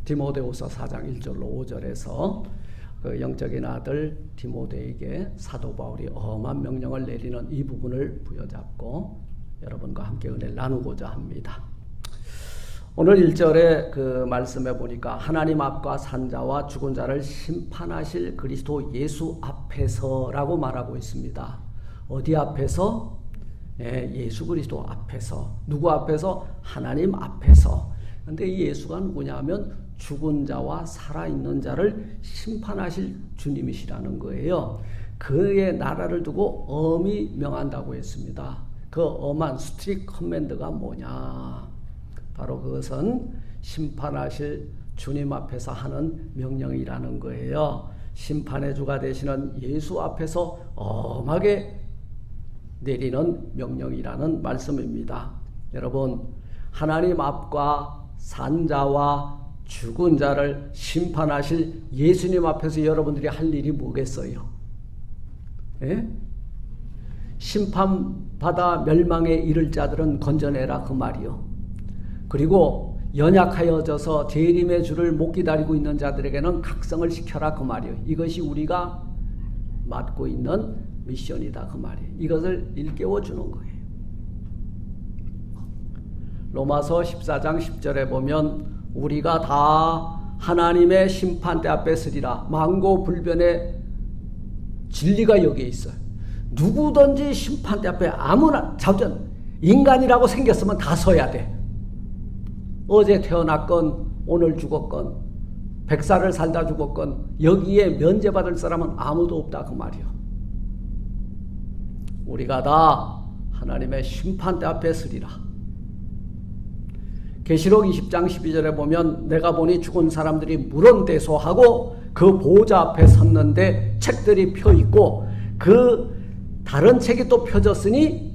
디모데후서 4장 1절로 5절에서 그 영적인 아들 디모데에게 사도 바울이 엄한 명령을 내리는 이 부분을 부여잡고 여러분과 함께 은혜를 나누고자 합니다. 오늘 1절에 그 말씀해 보니까 하나님 앞과 산자와 죽은 자를 심판하실 그리스도 예수 앞에서라고 말하고 있습니다. 어디 앞에서? 예수 그리스도 앞에서. 누구 앞에서? 하나님 앞에서. 근데 이 예수가 누구냐면 죽은 자와 살아있는 자를 심판하실 주님이시라는 거예요. 그의 나라를 두고 엄히 명한다고 했습니다. 그 엄한 스트릭 커맨드가 뭐냐? 바로 그것은 심판하실 주님 앞에서 하는 명령이라는 거예요. 심판의 주가 되시는 예수 앞에서 엄하게 내리는 명령이라는 말씀입니다. 여러분, 하나님 앞과 산자와 죽은 자를 심판하실 예수님 앞에서 여러분들이 할 일이 뭐겠어요? 예? 심판받아 멸망에 이를 자들은 건져내라 그 말이요. 그리고 연약하여져서 재림의 주를 못 기다리고 있는 자들에게는 각성을 시켜라 그 말이요. 이것이 우리가 맡고 있는 미션이다 그 말이에요. 이것을 일깨워 주는 거예요. 로마서 14장 10절에 보면 우리가 다 하나님의 심판대 앞에 서리라. 만고불변의 진리가 여기에 있어요. 누구든지 심판대 앞에 아무나 자전 인간이라고 생겼으면 다 서야 돼. 어제 태어났건 오늘 죽었건 100살을 살다 죽었건 여기에 면제받을 사람은 아무도 없다 그 말이요. 우리가 다 하나님의 심판대 앞에 서리라. 계시록 20장 12절에 보면 내가 보니 죽은 사람들이 물은대소하고 그 보좌 앞에 섰는데 책들이 펴있고 그 다른 책이 또 펴졌으니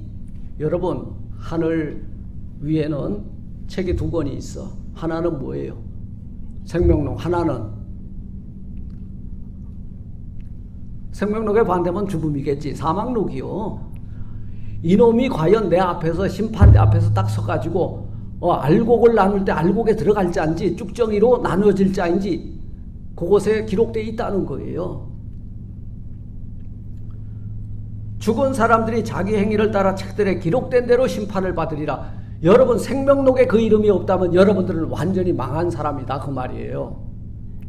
여러분 하늘 위에는 책이 두 권이 있어. 하나는 뭐예요? 생명록. 하나는 생명록의 반대면 죽음이겠지. 사망록이요. 이놈이 과연 내 앞에서 심판대 앞에서 딱 서가지고 알곡을 나눌 때 알곡에 들어갈 자인지 쭉정이로 나누어질 자인지 그곳에 기록되어 있다는 거예요. 죽은 사람들이 자기 행위를 따라 책들에 기록된 대로 심판을 받으리라. 여러분 생명록에 그 이름이 없다면 여러분들은 완전히 망한 사람이다 그 말이에요.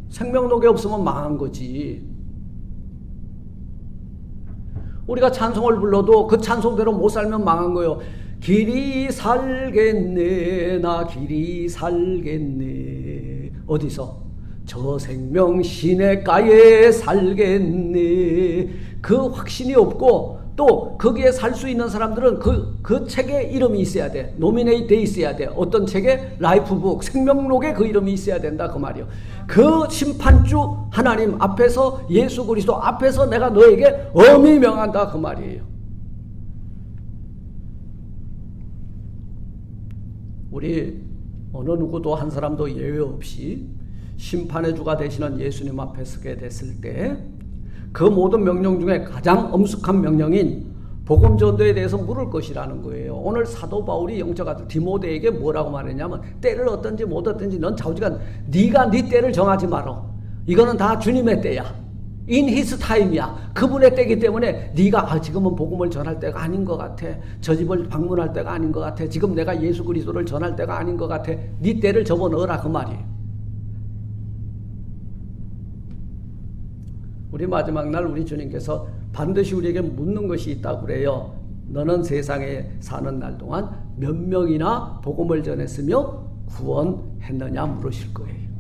생명록에 없으면 망한 거지. 우리가 찬송을 불러도 그 찬송대로 못 살면 망한 거예요. 길이 살겠네 나 길이 살겠네. 어디서? 저 생명 시냇가에 살겠네. 그 확신이 없고 또 거기에 살 수 있는 사람들은 그 책에 이름이 있어야 돼. 노미네이트 돼 있어야 돼. 어떤 책에? 라이프북, 생명록에 그 이름이 있어야 된다 그 말이요. 그 심판주 하나님 앞에서 예수 그리스도 앞에서 내가 너에게 엄히 명한다 그 말이에요. 우리 어느 누구도 한 사람도 예외 없이 심판의 주가 되시는 예수님 앞에 서게 됐을 때 그 모든 명령 중에 가장 엄숙한 명령인 복음 전도에 대해서 물을 것이라는 거예요. 오늘 사도 바울이 영적 아들 디모데에게 뭐라고 말했냐면 때를 어떤지 못 어떤지 넌 좌우지간 네가 네 때를 정하지 마라. 이거는 다 주님의 때야. In His time이야. 그분의 때이기 때문에 네가 지금은 복음을 전할 때가 아닌 것 같아. 저 집을 방문할 때가 아닌 것 같아. 지금 내가 예수 그리스도를 전할 때가 아닌 것 같아. 네 때를 접어넣어라 그 말이에요. 우리 마지막 날 우리 주님께서 반드시 우리에게 묻는 것이 있다고 그래요. 너는 세상에 사는 날 동안 몇 명이나 복음을 전했으며 구원했느냐 물으실 거예요.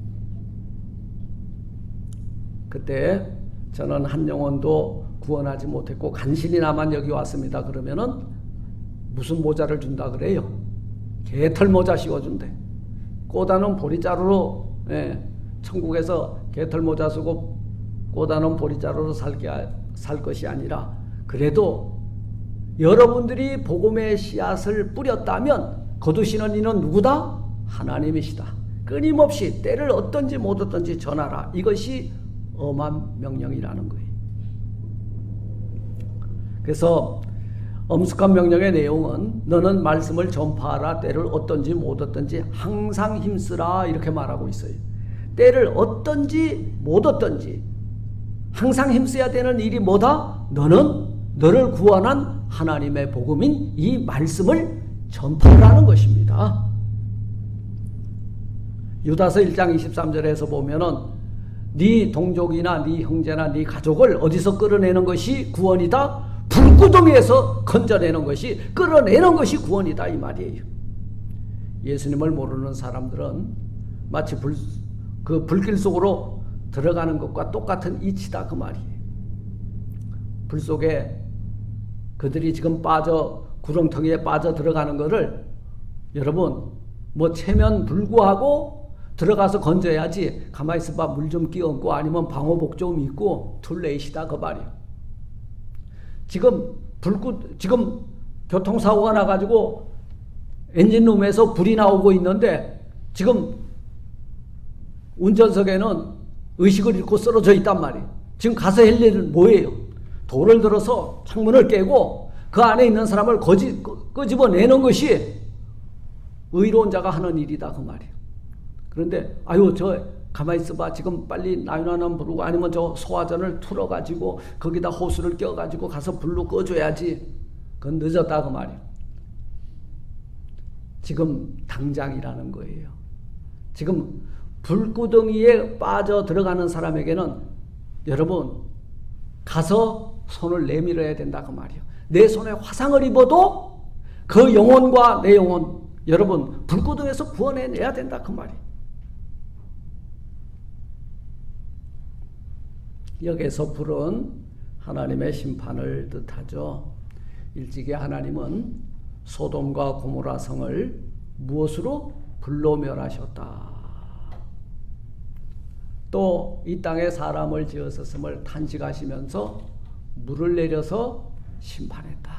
그때 저는 한 영혼도 구원하지 못했고 간신히나만 여기 왔습니다. 그러면은 무슨 모자를 준다 그래요? 개털 모자 씌워준대. 꼬다는 보리자루로 천국에서 개털 모자 쓰고 꼬다는 보리자루로 살 것이 아니라 그래도 여러분들이 복음의 씨앗을 뿌렸다면 거두시는 이는 누구다? 하나님이시다. 끊임없이 때를 어떤지 못 어떤지 전하라. 이것이 엄한 명령이라는 거예요. 그래서 엄숙한 명령의 내용은 너는 말씀을 전파하라. 때를 어떤지 못 어떤지 항상 힘쓰라 이렇게 말하고 있어요. 때를 얻든지 못 얻든지 항상 힘써야 되는 일이 뭐다? 너는 너를 구원한 하나님의 복음인 이 말씀을 전파하라는 것입니다. 유다서 1장 23절에서 보면은 네 동족이나 네 형제나 네 가족을 어디서 끌어내는 것이 구원이다? 불구덩이에서 건져내는 것이, 끌어내는 것이 구원이다 이 말이에요. 예수님을 모르는 사람들은 마치 그 불길 속으로 들어가는 것과 똑같은 이치다 그 말이에요. 불 속에 그들이 지금 구렁텅이에 빠져 들어가는 것을 여러분 뭐 체면 불구하고 들어가서 건져야지, 가만히 있어봐 물 좀 끼얹고 아니면 방호복 좀 입고 툴레이시다 그 말이에요. 지금 교통사고가 나가지고 엔진룸에서 불이 나오고 있는데 지금 운전석에는 의식을 잃고 쓰러져 있단 말이에요. 지금 가서 할 일은 뭐예요? 돌을 들어서 창문을 깨고 그 안에 있는 사람을 끄집어내는 것이 의로운 자가 하는 일이다 그 말이에요. 그런데 저 가만히 있어봐, 지금 빨리 나윤화나 부르고 아니면 저 소화전을 틀어가지고 거기다 호스를 껴가지고 가서 불로 꺼줘야지. 그건 늦었다 그 말이에요. 지금 당장이라는 거예요. 지금 불구덩이에 빠져 들어가는 사람에게는 여러분 가서 손을 내밀어야 된다 그 말이에요. 내 손에 화상을 입어도 그 영혼과 내 영혼 여러분 불구덩이에서 구원해내야 된다 그 말이에요. 여기서 불은 하나님의 심판을 뜻하죠. 일찍이 하나님은 소돔과 고모라 성을 무엇으로? 불로 멸하셨다. 또 이 땅에 사람을 지었었음을 탄식하시면서 물을 내려서 심판했다.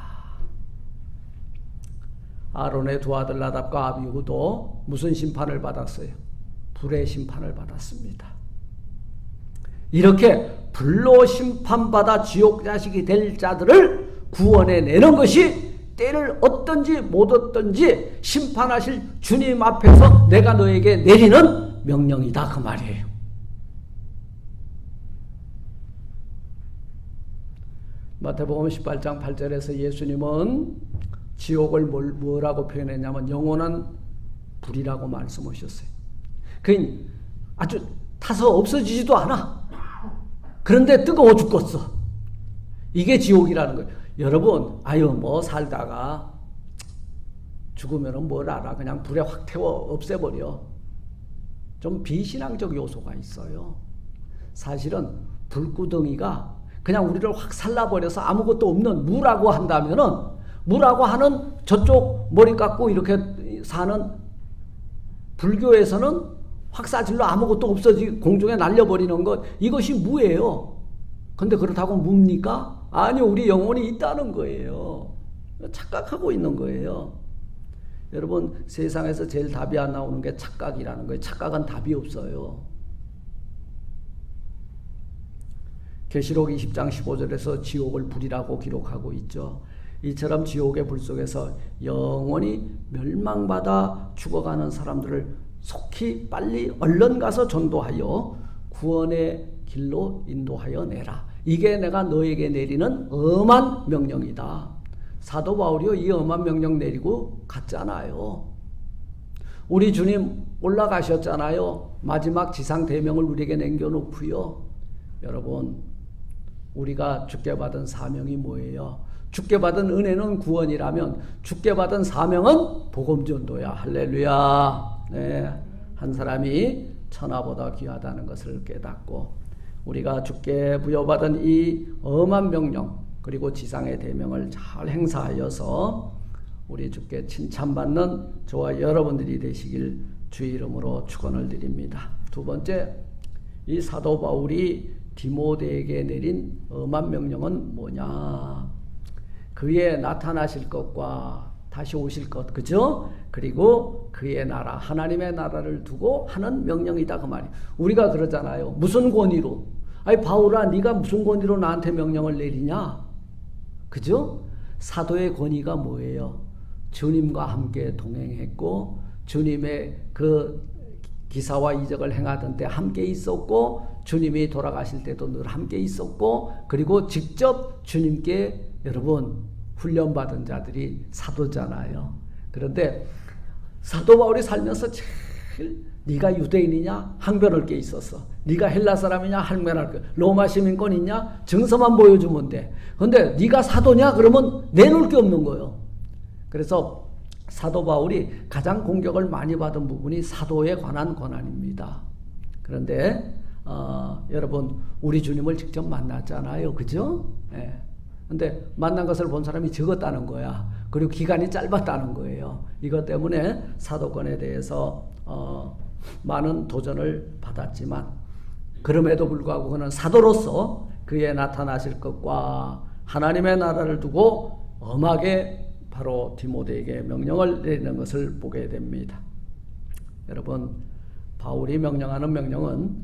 아론의 두 아들 나답과 아비후도 무슨 심판을 받았어요? 불의 심판을 받았습니다. 이렇게 불로 심판받아 지옥 자식이 될 자들을 구원해내는 것이 때를 얻든지 못 얻든지 심판하실 주님 앞에서 내가 너에게 내리는 명령이다 그 말이에요. 마태복음 18장 8절에서 예수님은 지옥을 뭐라고 표현했냐면 영원한 불이라고 말씀하셨어요. 그러니까 아주 타서 없어지지도 않아. 그런데 뜨거워 죽겠어. 이게 지옥이라는 거예요. 여러분, 뭐 살다가 죽으면은 뭘 알아. 그냥 불에 확 태워 없애버려. 좀 비신앙적 요소가 있어요. 사실은 불구덩이가 그냥 우리를 확 살라버려서 아무것도 없는 무라고 한다면은, 무라고 하는 저쪽 머리 깎고 이렇게 사는 불교에서는 확사질로 아무것도 없어지고 공중에 날려버리는 것, 이것이 무예요. 근데 그렇다고 뭡니까? 아니요, 우리 영혼이 있다는 거예요. 착각하고 있는 거예요. 여러분, 세상에서 제일 답이 안 나오는 게 착각이라는 거예요. 착각은 답이 없어요. 계시록 20장 15절에서 지옥을 불이라고 기록하고 있죠. 이처럼 지옥의 불 속에서 영원히 멸망받아 죽어가는 사람들을 속히 빨리 얼른 가서 전도하여 구원의 길로 인도하여 내라. 이게 내가 너에게 내리는 엄한 명령이다. 사도 바울이요, 이 엄한 명령 내리고 갔잖아요. 우리 주님 올라가셨잖아요. 마지막 지상 대명을 우리에게 남겨놓고요. 여러분, 우리가 주께 받은 사명이 뭐예요? 주께 받은 은혜는 구원이라면 주께 받은 사명은 복음 전도야. 할렐루야. 네, 한 사람이 천하보다 귀하다는 것을 깨닫고 우리가 주께 부여받은 이 엄한 명령 그리고 지상의 대명을 잘 행사하여서 우리 주께 칭찬받는 저와 여러분들이 되시길 주 이름으로 축원을 드립니다. 두 번째, 이 사도 바울이 디모데에게 내린 엄한 명령은 뭐냐? 그의 나타나실 것과 다시 오실 것, 그죠? 그리고 그의 나라, 하나님의 나라를 두고 하는 명령이다 그 말이에요. 우리가 그러잖아요. 무슨 권위로? 바울아, 네가 무슨 권위로 나한테 명령을 내리냐? 그죠? 사도의 권위가 뭐예요? 주님과 함께 동행했고 주님의 그 기사와 이적을 행하던 때 함께 있었고 주님이 돌아가실 때도 늘 함께 있었고 그리고 직접 주님께 여러분 훈련받은 자들이 사도잖아요. 그런데 사도 바울이 살면서 제일 네가 유대인이냐? 항변할 게 있었어. 네가 헬라 사람이냐? 항변할 게. 로마 시민권이냐? 증서만 보여주면 돼. 근데 네가 사도냐? 그러면 내놓을 게 없는 거예요. 그래서 사도 바울이 가장 공격을 많이 받은 부분이 사도에 관한 권한입니다. 그런데 여러분 우리 주님을 직접 만났잖아요. 그죠? 예. 근데 만난 것을 본 사람이 적었다는 거야. 그리고 기간이 짧았다는 거예요. 이것 때문에 사도권에 대해서 많은 도전을 받았지만 그럼에도 불구하고 그는 사도로서 그의 나타나실 것과 하나님의 나라를 두고 엄하게 바로 디모데에게 명령을 내리는 것을 보게 됩니다. 여러분 바울이 명령하는 명령은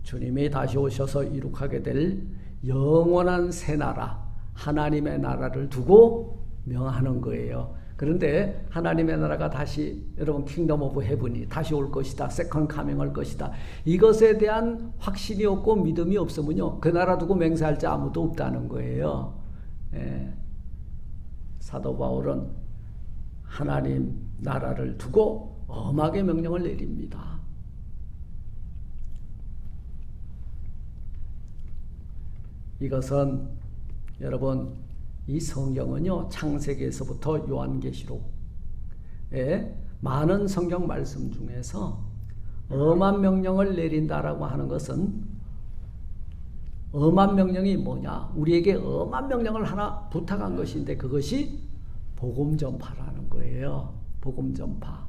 주님이 다시 오셔서 이룩하게 될 영원한 새 나라 하나님의 나라를 두고 명하는 거예요. 그런데 하나님의 나라가 다시 여러분 킹덤 오브 헤븐이 다시 올 것이다. 세컨 카밍 할 것이다. 이것에 대한 확신이 없고 믿음이 없으면요. 그 나라 두고 맹세할 자 아무도 없다는 거예요. 예. 사도 바울은 하나님 나라를 두고 엄하게 명령을 내립니다. 이것은 여러분 이 성경은요 창세기에서부터 요한계시록에 많은 성경 말씀 중에서 엄한 명령을 내린다라고 하는 것은 엄한 명령이 뭐냐? 우리에게 엄한 명령을 하나 부탁한 것인데 그것이 복음 전파라는 거예요. 복음 전파.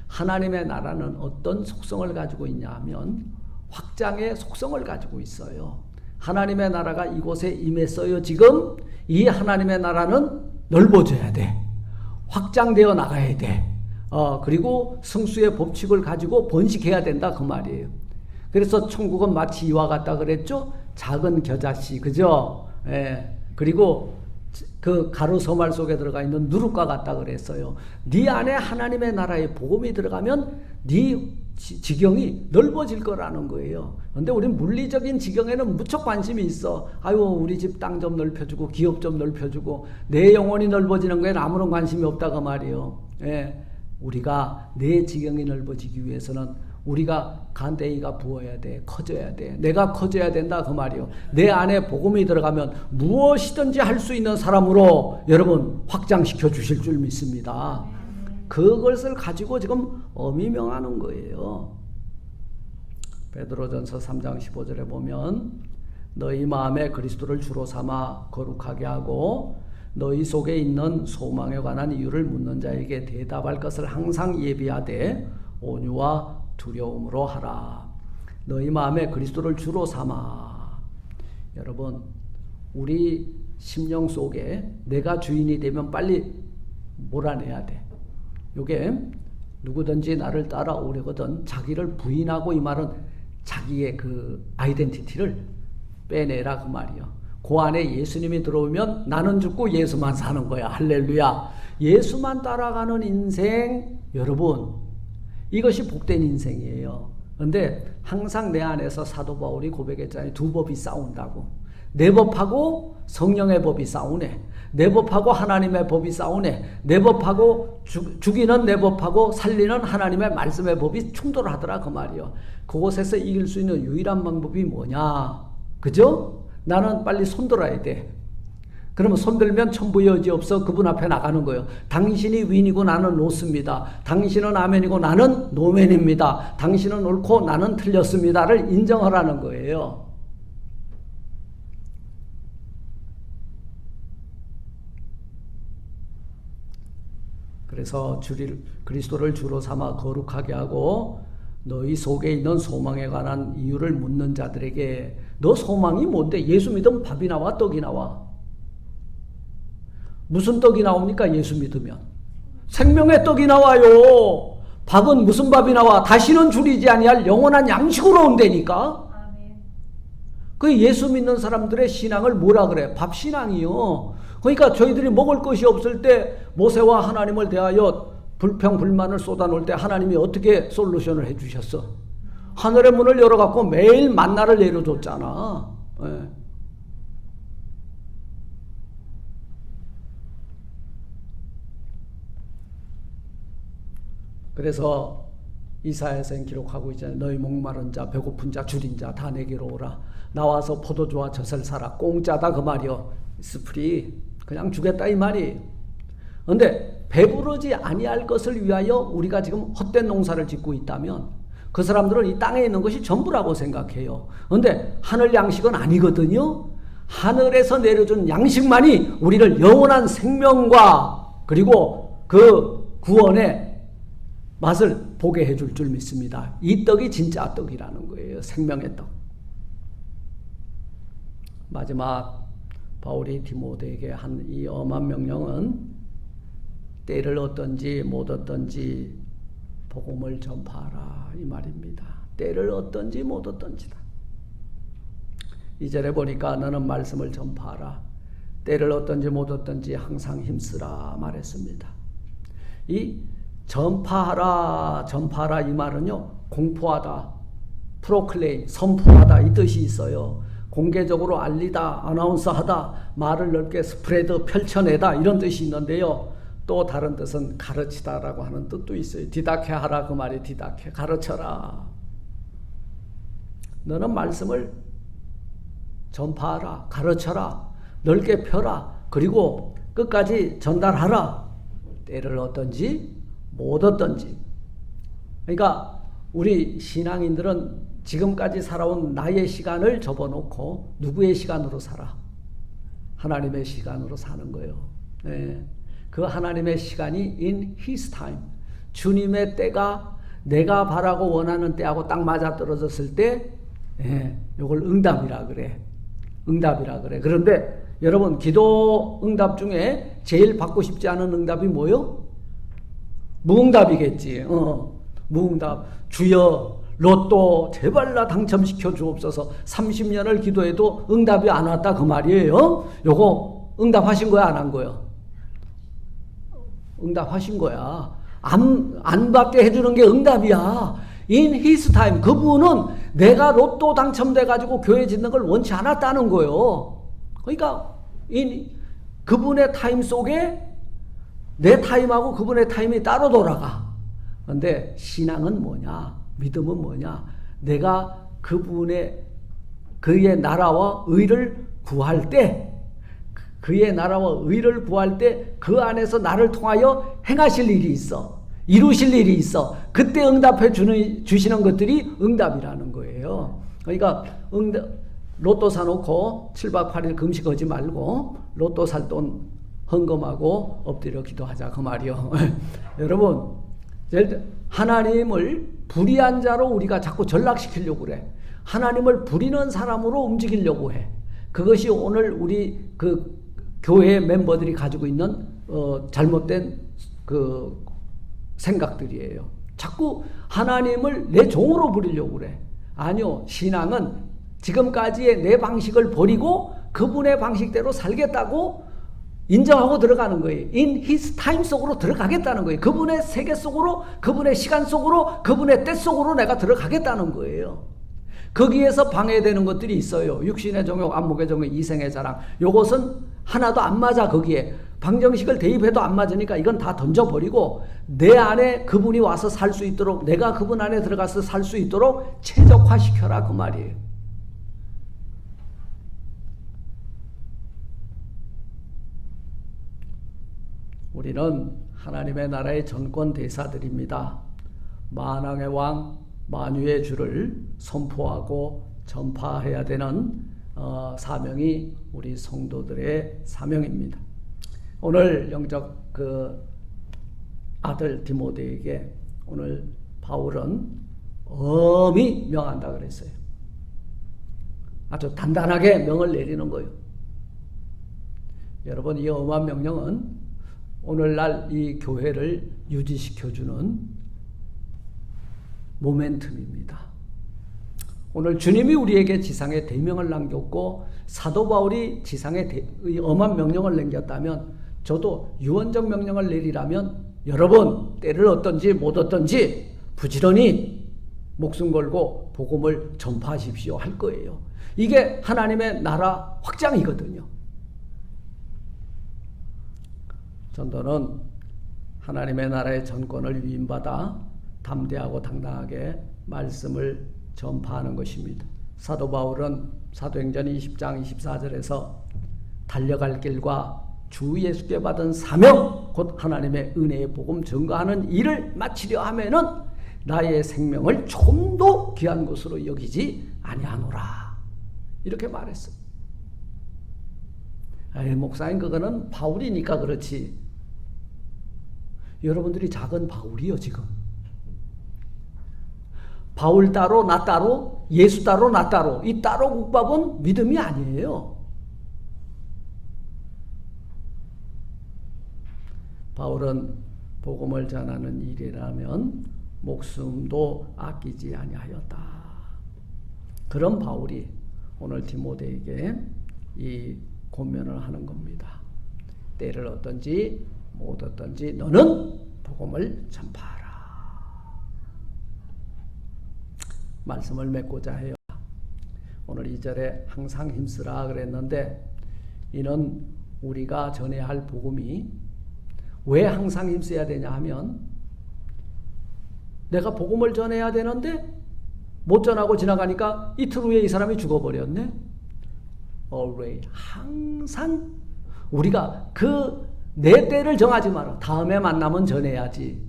하나님의 나라는 어떤 속성을 가지고 있냐 하면 확장의 속성을 가지고 있어요. 하나님의 나라가 이곳에 임했어요. 지금 이 하나님의 나라는 넓어져야 돼. 확장되어 나가야 돼. 그리고 성수의 법칙을 가지고 번식해야 된다 그 말이에요. 그래서 천국은 마치 이와 같다 그랬죠. 작은 겨자씨, 그죠? 예. 그리고 그 가루 서말 속에 들어가 있는 누룩과 같다 그랬어요. 네 안에 하나님의 나라의 복음이 들어가면 네 지경이 넓어질 거라는 거예요. 근데 우리 물리적인 지경에는 무척 관심이 있어. 아유, 우리 집 땅 좀 넓혀주고 기업 좀 넓혀주고 내 영혼이 넓어지는 거에는 아무런 관심이 없다고 말이에요. 예. 우리가 내 지경이 넓어지기 위해서는 우리가 간대기가 부어야 돼. 커져야 돼. 내가 커져야 된다 그 말이요. 내 안에 복음이 들어가면 무엇이든지 할 수 있는 사람으로 여러분 확장시켜 주실 줄 믿습니다. 그것을 가지고 지금 엄히 명하는 거예요. 베드로전서 3장 15절에 보면 너희 마음에 그리스도를 주로 삼아 거룩하게 하고 너희 속에 있는 소망에 관한 이유를 묻는 자에게 대답할 것을 항상 예비하되 온유와 두려움으로 하라. 너희 마음에 그리스도를 주로 삼아. 여러분 우리 심령 속에 내가 주인이 되면 빨리 몰아내야 돼. 요게 누구든지 나를 따라오려거든 자기를 부인하고, 이 말은 자기의 그 아이덴티티를 빼내라 그 말이요. 그 안에 예수님이 들어오면 나는 죽고 예수만 사는 거야. 할렐루야. 예수만 따라가는 인생, 여러분 이것이 복된 인생이에요. 그런데 항상 내 안에서 사도 바울이 고백했잖아요. 두 법이 싸운다고. 내 법하고 성령의 법이 싸우네. 내 법하고 하나님의 법이 싸우네. 내 법하고 죽이는 내 법하고 살리는 하나님의 말씀의 법이 충돌하더라 그 말이요. 그곳에서 이길 수 있는 유일한 방법이 뭐냐? 그죠? 나는 빨리 손들어야 돼. 그러면 손들면 천부의 여지 없어 그분 앞에 나가는 거예요. 당신이 윈이고 나는 로스입니다. 당신은 아멘이고 나는 노멘입니다. 당신은 옳고 나는 틀렸습니다를 인정하라는 거예요. 그래서 그리스도를 주로 삼아 거룩하게 하고 너희 속에 있는 소망에 관한 이유를 묻는 자들에게, 너 소망이 뭔데? 예수 믿으면 밥이 나와 떡이 나와? 무슨 떡이 나옵니까? 예수 믿으면 생명의 떡이 나와요. 밥은 무슨 밥이 나와? 다시는 줄이지 아니할 영원한 양식으로 온다니까. 그 예수 믿는 사람들의 신앙을 뭐라 그래? 밥신앙이요. 그러니까 저희들이 먹을 것이 없을 때 모세와 하나님을 대하여 불평 불만을 쏟아놓을 때 하나님이 어떻게 솔루션을 해주셨어? 하늘의 문을 열어갖고 매일 만나를 내려줬잖아. 예. 그래서 이사야서는 기록하고 있잖아요. 너희 목마른 자, 배고픈 자, 줄인 자 다 내게로 오라. 나와서 포도주와 젖을 사라. 공짜다 그 말이요. 스프리. 그냥 주겠다 이 말이. 그런데 배부르지 아니할 것을 위하여 우리가 지금 헛된 농사를 짓고 있다면 그 사람들은 이 땅에 있는 것이 전부라고 생각해요. 그런데 하늘 양식은 아니거든요. 하늘에서 내려준 양식만이 우리를 영원한 생명과 그리고 그 구원의 맛을 보게 해줄 줄 믿습니다. 이 떡이 진짜 떡이라는 거예요. 생명의 떡. 마지막 바울이 디모데에게 한 이 엄한 명령은 때를 얻든지 못 얻든지 복음을 전파하라 이 말입니다. 때를 얻든지 못 얻든지다. 2절에 보니까 너는 말씀을 전파하라. 때를 얻든지 못 얻든지 항상 힘쓰라 말했습니다. 이 전파하라 이 말은요, 공포하다, 프로클레임, 선포하다 이 뜻이 있어요. 공개적으로 알리다, 아나운서하다, 말을 넓게 스프레드, 펼쳐내다 이런 뜻이 있는데요. 또 다른 뜻은 가르치다라고 하는 뜻도 있어요. 디다케 하라 그 말이 디다케, 가르쳐라. 너는 말씀을 전파하라, 가르쳐라, 넓게 펴라, 그리고 끝까지 전달하라. 때를 얻든지 못 얻든지. 그러니까 우리 신앙인들은 지금까지 살아온 나의 시간을 접어놓고 누구의 시간으로 살아? 하나님의 시간으로 사는 거예요. 네. 그 하나님의 시간이 in His time. 주님의 때가 내가 바라고 원하는 때하고 딱 맞아떨어졌을 때 이걸 응답이라 그래. 응답이라 그래. 그런데 여러분 기도 응답 중에 제일 받고 싶지 않은 응답이 뭐요? 무응답이겠지. 무응답. 주여 로또 제발 나 당첨시켜 주옵소서. 30년을 기도해도 응답이 안 왔다 그 말이에요. 요거 응답하신 거야 안 한 거야? 응답하신 거야. 안 받게 해주는 게 응답이야. In His time. 그분은 내가 로또 당첨돼가지고 교회 짓는 걸 원치 않았다는 거예요. 그러니까 그분의 타임 속에 내 타임하고 그분의 타임이 따로 돌아가. 그런데 신앙은 뭐냐? 믿음은 뭐냐? 내가 그의 나라와 의를 구할 때, 그의 나라와 의를 구할 때 그 안에서 나를 통하여 행하실 일이 있어. 이루실 일이 있어. 그때 응답해 주시는 것들이 응답이라는 거예요. 그러니까 로또 사놓고 7박 8일 금식하지 말고 로또 살 돈 헌금하고 엎드려 기도하자 그 말이요. 여러분 하나님을 불의한 자로 우리가 자꾸 전락시키려고 그래. 하나님을 부리는 사람으로 움직이려고 해. 그것이 오늘 우리 그 교회 멤버들이 가지고 있는 잘못된 그 생각들이에요. 자꾸 하나님을 내 종으로 부리려고 그래. 아니요. 신앙은 지금까지의 내 방식을 버리고 그분의 방식대로 살겠다고 인정하고 들어가는 거예요. In His time 속으로 들어가겠다는 거예요. 그분의 세계 속으로, 그분의 시간 속으로, 그분의 때 속으로 내가 들어가겠다는 거예요. 거기에서 방해되는 것들이 있어요. 육신의 정욕, 안목의 정욕, 이생의 자랑. 요것은 하나도 안 맞아. 거기에 방정식을 대입해도 안 맞으니까 이건 다 던져버리고 내 안에 그분이 와서 살 수 있도록, 내가 그분 안에 들어가서 살 수 있도록 최적화시켜라 그 말이에요. 우리는 하나님의 나라의 전권 대사들입니다. 만왕의 왕, 만유의 주를 선포하고 전파해야 되는 사명이 우리 성도들의 사명입니다. 오늘 영적 그 아들 디모데에게 오늘 바울은 엄히 명한다 그랬어요. 아주 단단하게 명을 내리는 거예요. 여러분 이 엄한 명령은 오늘날 이 교회를 유지시켜주는 모멘텀입니다. 오늘 주님이 우리에게 지상에 대명을 남겼고 사도 바울이 지상에 엄한 명령을 남겼다면 저도 유언적 명령을 내리라면 여러분 때를 얻든지 못 얻든지 부지런히 목숨 걸고 복음을 전파하십시오 할 거예요. 이게 하나님의 나라 확장이거든요. 전도는 하나님의 나라의 전권을 위임받아 담대하고 당당하게 말씀을 전파하는 것입니다. 사도 바울은 사도행전 20장 24절에서 달려갈 길과 주 예수께 받은 사명 곧 하나님의 은혜의 복음 전가하는 일을 마치려 하면은 나의 생명을 조금도 귀한 것으로 여기지 아니하노라 이렇게 말했어. 목사님 그거는 바울이니까 그렇지. 여러분들이 작은 바울이요 지금. 바울 따로 나 따로 예수 따로 나 따로 이 따로 국밥은 믿음이 아니에요. 바울은 복음을 전하는 일이라면 목숨도 아끼지 아니하였다. 그런 바울이 오늘 디모데에게 이 권면을 하는 겁니다. 때를 얻든지 못 얻든지 너는 복음을 전파하라. 말씀을 맺고자 해요. 오늘 2절에 항상 힘쓰라 그랬는데 이는 우리가 전해야 할 복음이 왜 항상 힘써야 되냐 하면 내가 복음을 전해야 되는데 못 전하고 지나가니까 이틀 후에 이 사람이 죽어버렸네. Always 항상 우리가 그 내 때를 정하지 마라. 다음에 만나면 전해야지.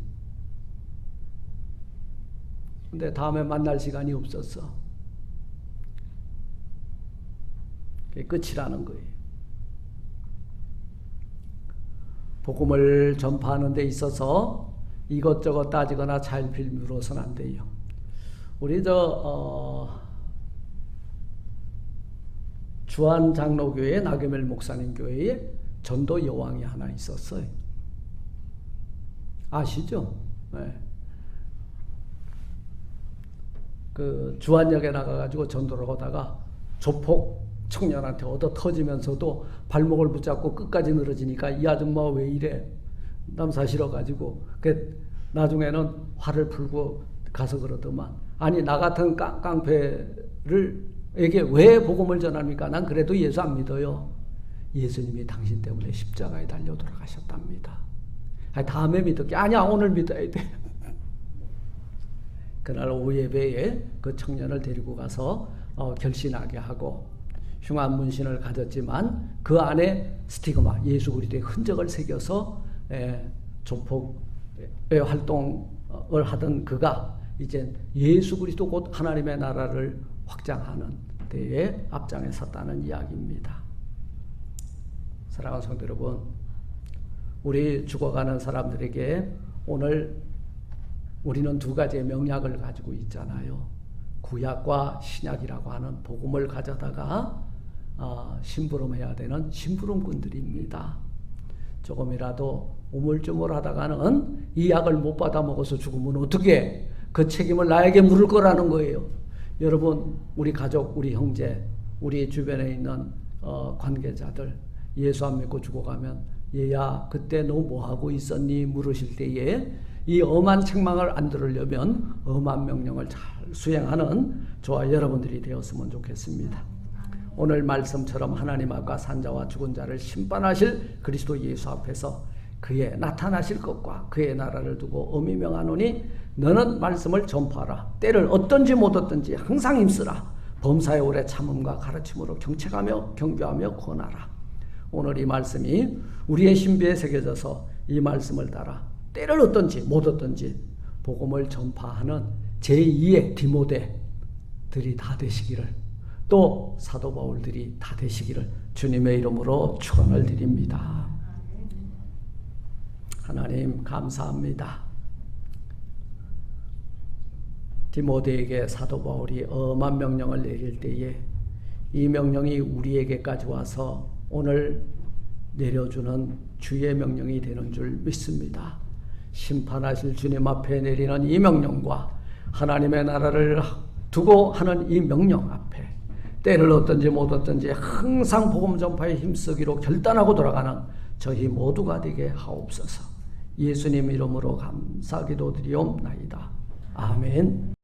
근데 다음에 만날 시간이 없었어. 그게 끝이라는 거예요. 복음을 전파하는 데 있어서 이것저것 따지거나 차일피일 미뤄서는 안 돼요. 우리 주한 장로교회 나경일 목사님 교회에 전도 여왕이 하나 있었어요. 아시죠? 네. 그 주한역에 나가가지고 전도를 하다가 조폭 청년한테 얻어 터지면서도 발목을 붙잡고 끝까지 늘어지니까 이 아줌마 왜 이래? 남사 싫어가지고 나중에는 화를 풀고 가서 그러더만 아니 나 같은 깡패에게 왜 복음을 전합니까? 난 그래도 예수 안 믿어요. 예수님이 당신 때문에 십자가에 달려 돌아가셨답니다. 다음에 믿을게. 아니야 오늘 믿어야 돼. 그날 오후 예배에 그 청년을 데리고 가서 결신하게 하고 흉한 문신을 가졌지만 그 안에 스티그마 예수 그리스도의 흔적을 새겨서 조폭의 활동을 하던 그가 이제 예수 그리스도 곧 하나님의 나라를 확장하는 데에 앞장에 섰다는 이야기입니다. 사랑하는 성도 여러분, 우리 죽어가는 사람들에게 오늘 우리는 두 가지의 명약을 가지고 있잖아요. 구약과 신약이라고 하는 복음을 가져다가 심부름해야 되는 심부름꾼들입니다. 조금이라도 우물쭈물하다가는 이 약을 못 받아 먹어서 죽으면 어떻게 그 책임을 나에게 물을 거라는 거예요. 여러분, 우리 가족, 우리 형제, 우리 주변에 있는 관계자들 예수 안 믿고 죽어가면 얘야 그때 너 뭐하고 있었니? 물으실 때에 이 엄한 책망을 안 들으려면 엄한 명령을 잘 수행하는 저와 여러분들이 되었으면 좋겠습니다. 오늘 말씀처럼 하나님 앞과 산자와 죽은 자를 심판하실 그리스도 예수 앞에서 그의 나타나실 것과 그의 나라를 두고 엄히 명하노니 너는 말씀을 전파하라. 때를 얻든지 못 얻든지 항상 힘쓰라. 범사에 오래 참음과 가르침으로 경책하며 경교하며 권하라. 오늘 이 말씀이 우리의 신비에 새겨져서 이 말씀을 따라 때를 얻든지 못 얻든지 복음을 전파하는 제2의 디모데들이 다 되시기를 또 사도 바울들이 다 되시기를 주님의 이름으로 축원을 드립니다. 하나님 감사합니다. 디모데에게 사도 바울이 엄한 명령을 내릴 때에 이 명령이 우리에게까지 와서 오늘 내려주는 주의 명령이 되는 줄 믿습니다. 심판하실 주님 앞에 내리는 이 명령과 하나님의 나라를 두고 하는 이 명령 앞에 때를 얻든지 못 얻든지 항상 복음 전파에 힘쓰기로 결단하고 돌아가는 저희 모두가 되게 하옵소서. 예수님 이름으로 감사 기도드리옵나이다. 아멘.